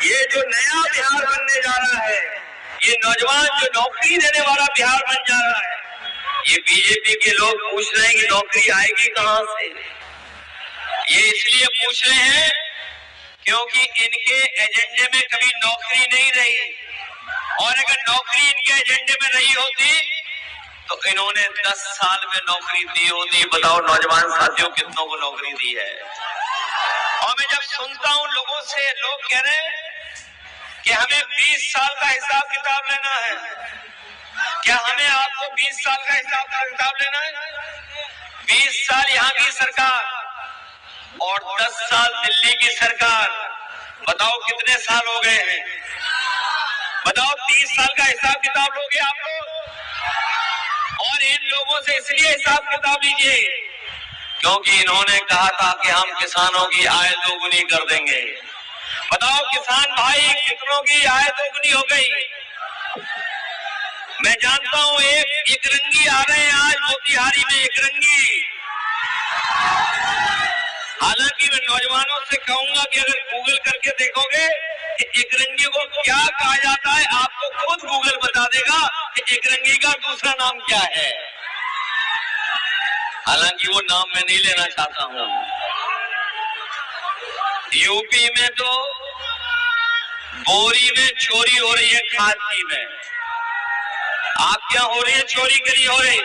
ये जो नया बिहार बनने जा रहा है, ये नौजवान जो नौकरी देने वाला बिहार बन जा रहा है, ये बीजेपी के लोग पूछ रहे हैं कि नौकरी आएगी कहां से। ये इसलिए पूछ रहे हैं क्योंकि इनके एजेंडे में कभी नौकरी नहीं रही, और अगर नौकरी इनके एजेंडे में रही होती तो इन्होंने 10 साल में नौकरी दी होती। बताओ नौजवान साथियों कितनों को नौकरी दी है। और मैं जब सुनता हूं लोगों से, लोग कह रहे हैं कि हमें 20 साल का हिसाब किताब लेना है। क्या हमें आपको 20 साल का हिसाब किताब लेना है? 20 साल यहाँ की सरकार और 10 साल दिल्ली की सरकार, बताओ कितने साल हो गए हैं? बताओ 30 साल का हिसाब किताब लोगे आप लोग? और इन लोगों से इसलिए हिसाब किताब लीजिए क्योंकि इन्होंने कहा था कि हम किसानों की आय दोगुनी कर देंगे। बताओ किसान भाई कितनों की आय दोगुनी हो गई? मैं जानता हूं एक रंगी आ रहे हैं आज मोतिहारी में, एक रंगी। हालांकि मैं नौजवानों से कहूंगा कि अगर गूगल करके देखोगे कि एक रंगी को क्या कहा जाता है, आपको खुद गूगल बता देगा कि एक रंगी का दूसरा नाम क्या है। हालांकि वो नाम मैं नहीं लेना चाहता हूं। यूपी में तो बोरी में चोरी हो रही है, खाद की में। आप क्या हो रही है? चोरी करी हो रही।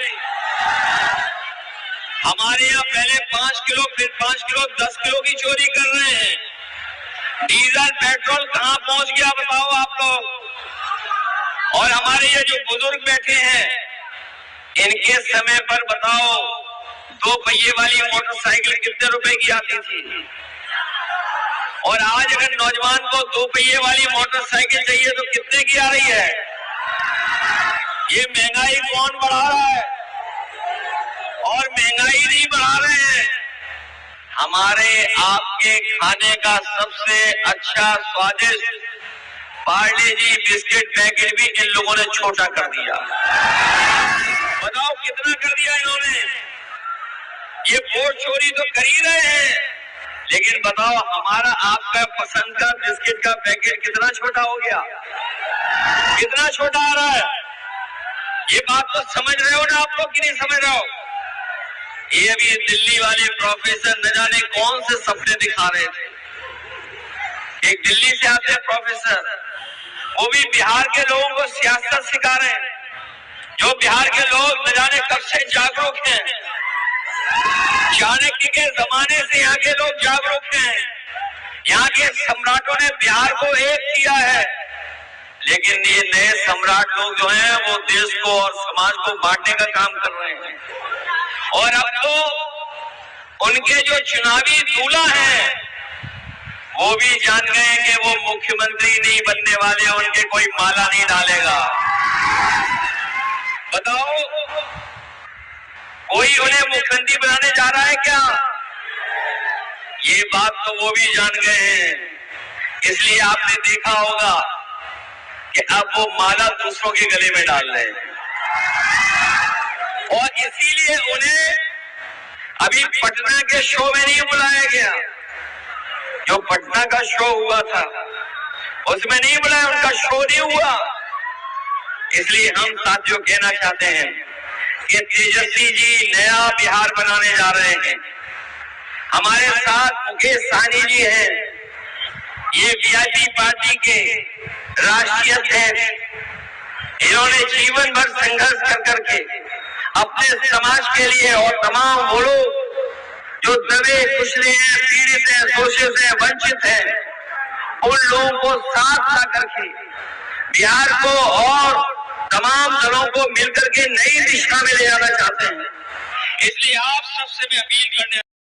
हमारे यहाँ पहले 5 किलो, फिर 5 किलो, 10 किलो की चोरी कर रहे हैं। डीजल पेट्रोल कहाँ पहुंच गया बताओ आप लोग। और हमारे ये जो बुजुर्ग बैठे हैं, इनके समय पर बताओ 2 पहिए वाली मोटरसाइकिल कितने रुपए की आती थी? और आज अगर नौजवान को 2 पहिए वाली मोटरसाइकिल चाहिए तो कितने की आ रही है? ये महंगाई कौन बढ़ा रहा है? और महंगाई नहीं बढ़ा रहे हैं। हमारे आपके खाने का सबसे अच्छा स्वादिष्ट पार्ले जी बिस्किट पैकेट भी इन लोगों ने छोटा कर दिया। बताओ कितना कर दिया इन्होंने। ये वोट चोरी तो कर ही रहे हैं, लेकिन बताओ हमारा आपका पसंद का बिस्किट का पैकेट कितना छोटा हो गया, कितना छोटा आ रहा है। ये बात तो समझ रहे हो ना आप लोग कि नहीं समझ रहे हो? ये अभी दिल्ली वाले प्रोफेसर न जाने कौन से सपने दिखा रहे थे। एक दिल्ली से आते हैं प्रोफेसर, वो भी बिहार के लोगों को सियासत सिखा रहे हैं। जो बिहार के लोग न जाने कब से जागरूक हैं, चाणक्य के जमाने से यहाँ के लोग जागरूक हैं। यहाँ के सम्राटों ने बिहार को एक किया है, लेकिन ये नए सम्राट लोग जो हैं वो देश को और समाज को बांटने का काम कर रहे हैं। और अब तो उनके जो चुनावी दूल्हा हैं वो भी जान गए कि वो मुख्यमंत्री नहीं बनने वाले, उनके कोई माला नहीं डालेगा। बताओ कोई उन्हें मुख्यमंत्री बनाने जा रहा है क्या? ये बात तो वो भी जान गए हैं। इसलिए आपने देखा होगा कि अब वो माला दूसरों के गले में डाल रहे हैं। और इसीलिए उन्हें अभी पटना के शो में नहीं बुलाया गया। जो पटना का शो हुआ था उसमें नहीं बुलाया, उनका शो नहीं हुआ। इसलिए हम साथियों कहना चाहते हैं कि तेजस्वी जी नया बिहार बनाने जा रहे हैं। हमारे साथ मुकेश सहनी जी हैं, ये वीआईपी पार्टी के राष्ट्रीय अध्यक्ष। इन्होंने जीवन भर संघर्ष कर करके अपने समाज के लिए और तमाम वो लोग जो दबे कुचले हैं, पीड़ित हैं, शोषित हैं, वंचित हैं, उन लोगों को साथ ला करके बिहार को और तमाम दलों को मिलकर के नई दिशा में ले जाना चाहते हैं। इसलिए आप सबसे मैं अपील करने